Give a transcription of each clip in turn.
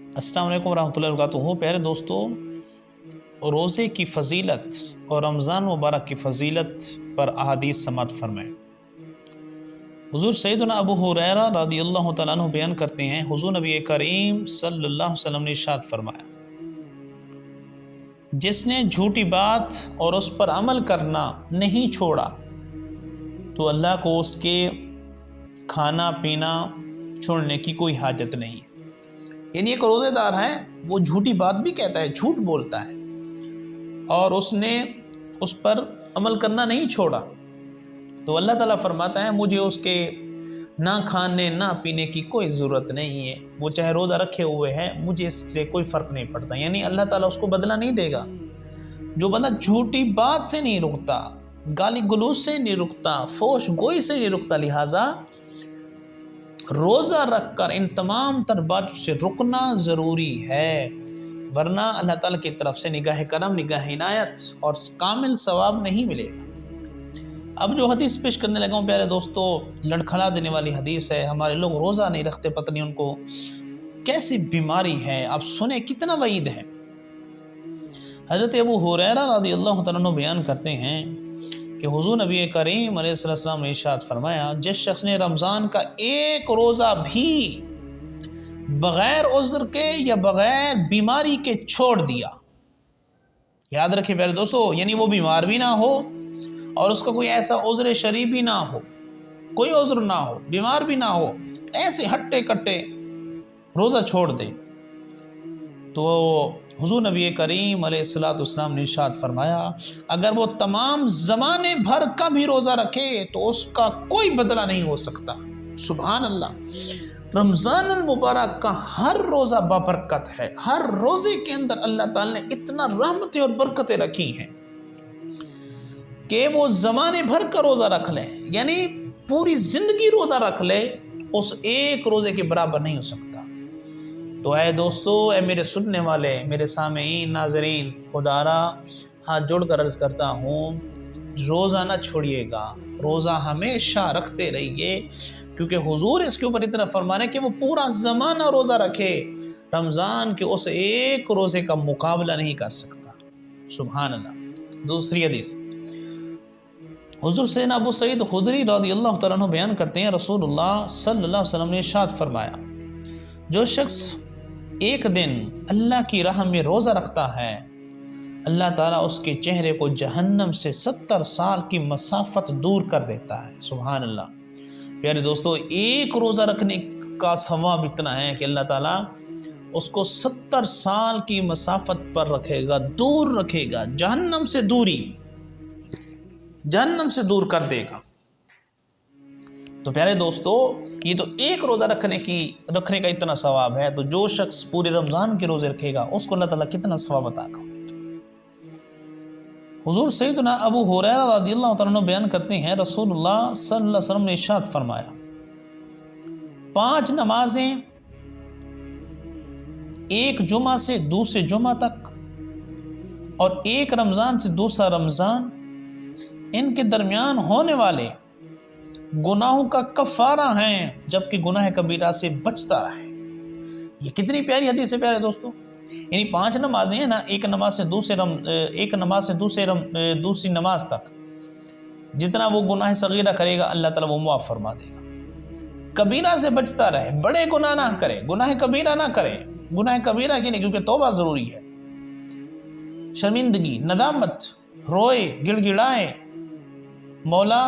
अस्सलाम वालेकुम रहमतुल्लाहि व बरकातुहू। प्यारे दोस्तों, रोज़े की फ़जीलत और रमज़ान मुबारक की फ़जीलत पर अहादीस समाअत फरमाएँ। हुज़ूर सैयदना अबू हुरैरा रज़ियल्लाहु तआला अन्हु बयान करते हैं, हुज़ूर नबी करीम सल्लल्लाहु अलैहि वसल्लम ने इरशाद फरमाया, जिसने झूठी बात और उस पर अमल करना नहीं छोड़ा तो अल्लाह को उसके खाना पीना छोड़ने की कोई हाजत नहीं है। यानी एक रोज़ेदार है, वो झूठी बात भी कहता है, झूठ बोलता है, और उसने उस पर अमल करना नहीं छोड़ा तो अल्लाह ताला फरमाता है, मुझे उसके ना खाने ना पीने की कोई ज़रूरत नहीं है। वो चाहे रोज़ा रखे हुए है, मुझे इससे कोई फ़र्क नहीं पड़ता। यानी अल्लाह ताला उसको बदला नहीं देगा। जो बंदा झूठी बात से नहीं रुकता, गाली गलौज से नहीं रुकता, फोश गोई से नहीं रुकता, लिहाजा रोज़ा रख कर इन तमाम तर बातों से रुकना ज़रूरी है, वरना अल्लाह ताला की तरफ से निगाह करम, निगाह इनायत और कामिल सवाब नहीं मिलेगा। अब जो हदीस पेश करने लगा हूँ प्यारे दोस्तों, लड़खड़ा देने वाली हदीस है। हमारे लोग रोज़ा नहीं रखते, पता नहीं उनको कैसी बीमारी है। आप सुने कितना वईद है। हज़रत अबू हुरैरा रज़ियल्लाहु तआला अन्हु बयान करते हैं कि हुज़ूर नबी करीम अलैहिस्सलाम ने इरशाद फरमाया, जिस शख्स ने रमज़ान का एक रोज़ा भी बग़ैर उज़्र के या बग़ैर बीमारी के छोड़ दिया, याद रखिए प्यारे दोस्तों, यानी वो बीमार भी ना हो और उसका कोई ऐसा उज़्र शरई भी ना हो, कोई उज़्र ना हो, बीमार भी ना हो, ऐसे हट्टे कट्टे रोज़ा छोड़ दे, तो हुज़ूर नबी करीम अलैहिस्सलाम ने इरशाद फरमाया, अगर वो तमाम ज़माने भर का भी रोज़ा रखे तो उसका कोई बदला नहीं हो सकता। सुभान अल्लाह। रमज़ान मुबारक का हर रोज़ा बाबरकत है। हर रोज़े के अंदर अल्लाह ताला ने इतना रहमतें और बरकतें रखी हैं कि वो ज़माने भर का रोज़ा रख ले, यानी पूरी ज़िंदगी रोज़ा रख ले, उस एक रोज़े के बराबर नहीं हो सकता। तो ऐ दोस्तों, ऐ मेरे सुनने वाले, मेरे सामीन नाज़रीन, खुदारा हाथ जोड़ कर अर्ज़ करता हूँ, रोज़ा ना छोड़िएगा, रोज़ा हमेशा रखते रहिए, क्योंकि हुजूर इसके ऊपर इतना फरमाने कि वो पूरा ज़माना रोज़ा रखे, रमज़ान के उस एक रोज़े का मुकाबला नहीं कर सकता। सुभान अल्लाह। दूसरी हदीस, हुजूर सैयदना अबू सईद खुदरी रज़ियल्लाहु तआला अन्हु बयान करते हैं, रसूलुल्लाह सल्लल्लाहु अलैहि वसल्लम ने इरशाद फरमाया, जो शख्स एक दिन अल्लाह की राह में रोज़ा रखता है, अल्लाह ताला उसके चेहरे को जहन्नम से 70 साल की मसाफत दूर कर देता है। सुभान अल्लाह। प्यारे दोस्तों, एक रोज़ा रखने का सवाब इतना है कि अल्लाह ताला उसको 70 साल की मसाफत पर रखेगा, दूर रखेगा, जहन्नम से दूरी, जहन्नम से दूर कर देगा। तो प्यारे दोस्तों, ये तो एक रोज़ा रखने का इतना सवाब है, तो जो शख्स पूरे रमज़ान के रोज़े रखेगा उसको अल्लाह ताला कितना सवाब बताएगा। हुज़ूर सैयदना अबू हुरैरा रज़ियल्लाहु तआला अन्हु बयान करते हैं, रसूलुल्लाह सल्लल्लाहु अलैहि वसल्लम ने इरशाद फरमाया, 5 नमाजें एक जुमा से दूसरे जुमा तक और एक रमज़ान से दूसरा रमज़ान, इनके दरमियान होने वाले गुनाहों का कफ़ारा हैं, जबकि गुनाह कबीरा से बचता रहे। ये कितनी प्यारी हदीस है प्यारे दोस्तों। यानी 5 नमाजें हैं ना, एक नमाज से दूसरी नमाज तक जितना वो गुनाह सगीरा करेगा अल्लाह ताला वो मुआफ़ फरमा देगा। कबीरा से बचता रहे, बड़े गुनाह ना करे, गुनाह कबीरा ना करे। गुनाह कबीरा के लिए, क्योंकि तौबा ज़रूरी है, शर्मिंदगी, नदामत, रोए गिड़गिड़ाए, मौला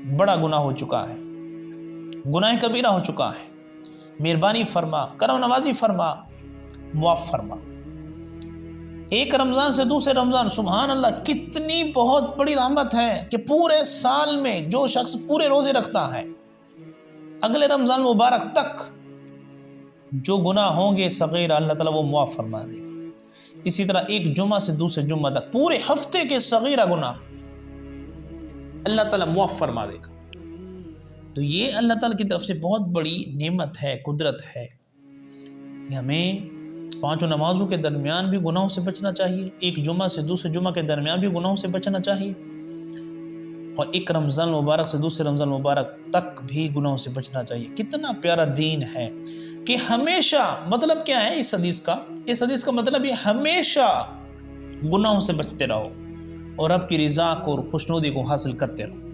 बड़ा गुनाह हो चुका है, गुनाह कबीरा हो चुका है, मेहरबानी फरमा, करम नवाजी फरमा, मुआफ़ फरमा। एक रमज़ान से दूसरे रमज़ान, सुभान अल्लाह, कितनी बहुत बड़ी रहमत है कि पूरे साल में जो शख्स पूरे रोज़े रखता है, अगले रमज़ान मुबारक तक जो गुनाह होंगे सगीरा अल्लाह ताला वो मुआफ़ फरमा देगा। इसी तरह एक जुमा से दूसरे जुम्मा तक पूरे हफ्ते के सगीरा गुनाह अल्लाह ताला मुआफ़ फरमा देगा। तो ये अल्लाह ताला की तरफ से बहुत बड़ी नेमत है, कुदरत है कि हमें 5 नमाज़ों के दरमियान भी गुनाहों से बचना चाहिए, एक जुमा से दूसरे जुमा के दरमियान भी गुनाहों से बचना चाहिए, और एक रमज़ान मुबारक से दूसरे रमज़ान मुबारक तक भी गुनाहों से बचना चाहिए। कितना प्यारा दीन है। کہ ہمیشہ، مطلب کیا ہے اس حدیث کا؟ اس حدیث کا مطلب یہ ہمیشہ گناہوں سے بچتے رہو اور رب کی رضا کو اور خوشنودی کو حاصل کرتے رہو۔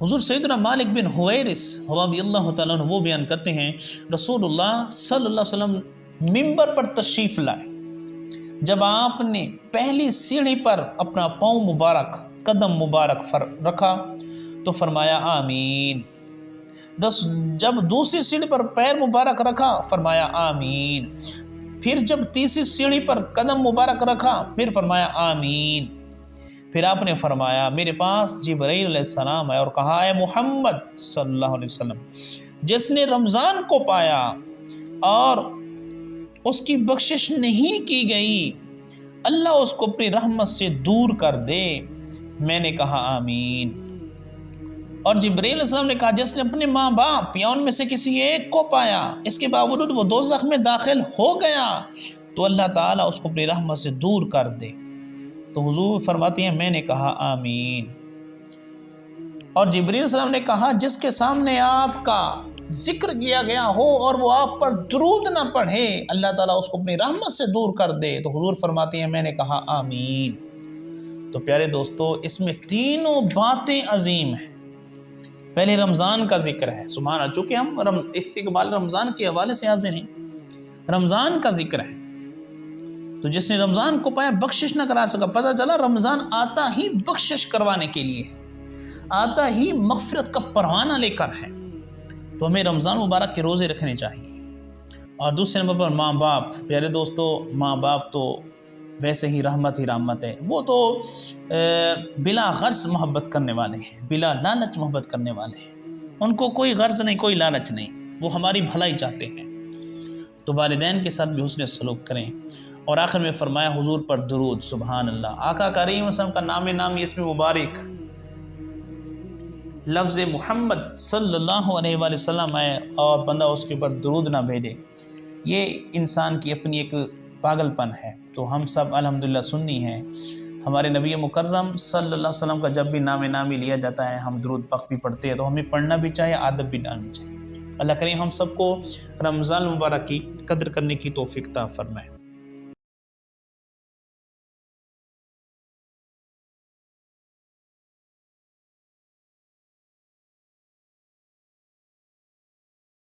حضور سیدنا مالک بن حویرث رضی اللہ تعالیٰ عنہ وہ بیان کرتے ہیں، رسول اللہ صلی اللہ علیہ وسلم منبر پر تشریف لائے، جب آپ نے پہلی سیڑھی پر اپنا پاؤں مبارک، قدم مبارک رکھا تو فرمایا آمین۔ جب دوسری سیڑھی پر پیر مبارک رکھا فرمایا آمین۔ پھر جب تیسری سیڑھی پر قدم مبارک رکھا پھر فرمایا آمین۔ پھر آپ نے فرمایا میرے پاس جبرائیل علیہ السلام ہے اور کہا ہے محمد صلی اللہ علیہ وسلم جس نے رمضان کو پایا اور اس کی بخشش نہیں کی گئی، اللہ اس کو اپنی رحمت سے دور کر دے۔ میں نے کہا آمین۔ اور جبرائیل علیہ السلام نے کہا جس نے اپنے ماں باپ یا ان میں سے کسی ایک کو پایا، اس کے باوجود وہ دوزخ میں داخل ہو گیا، تو اللہ تعالیٰ اس کو اپنی رحمت سے دور کر دے۔ تو حضور فرماتے ہیں میں نے کہا آمین۔ اور جبرائیل علیہ السلام نے کہا جس کے سامنے آپ کا ذکر کیا گیا ہو اور وہ آپ پر درود نہ پڑھے، اللہ تعالیٰ اس کو اپنی رحمت سے دور کر دے۔ تو حضور فرماتے ہیں میں نے کہا آمین۔ تو پیارے دوستو، اس میں تینوں باتیں عظیم ہیں۔ پہلے رمضان کا ذکر ہے، سبحان اللہ، چونکہ ہم استقبال رمضان کے حوالے سے حاضر ہیں، رمضان کا ذکر ہے۔ تو جس نے رمضان کو پایا بخشش نہ کرا سکا، پتہ چلا رمضان آتا ہی بخشش کروانے کے لیے، آتا ہی مغفرت کا پروانہ لے کر ہے۔ تو ہمیں رمضان مبارک کے روزے رکھنے چاہیے۔ اور دوسرے نمبر پر ماں باپ، پیارے دوستو، ماں باپ تو ویسے ہی رحمت ہے، وہ تو بلا غرض محبت کرنے والے ہیں، بلا لالچ محبت کرنے والے ہیں، ان کو کوئی غرض نہیں، کوئی لالچ نہیں، وہ ہماری بھلائی چاہتے ہیں۔ تو والدین کے ساتھ بھی حسن سلوک کریں۔ اور آخر میں فرمایا حضور پر درود، سبحان اللہ، آقا کریم وسلم کا نامی اسم مبارک لفظ محمد صلی اللہ علیہ وآلہ وسلم ہے اور بندہ اس کے اوپر درود نہ بھیجے، یہ انسان کی اپنی ایک پاگل پن ہے۔ تو ہم سب الحمدللہ سنی ہیں، ہمارے نبی مکرم صلی اللہ علیہ وسلم کا جب بھی نامی لیا جاتا ہے ہم درود پاک بھی پڑھتے ہیں، تو ہمیں پڑھنا بھی چاہیے، عادت بھی ڈالنی چاہیے۔ اللہ کریم ہم سب کو رمضان مبارک کی قدر کرنے کی توفیق عطا فرمائے۔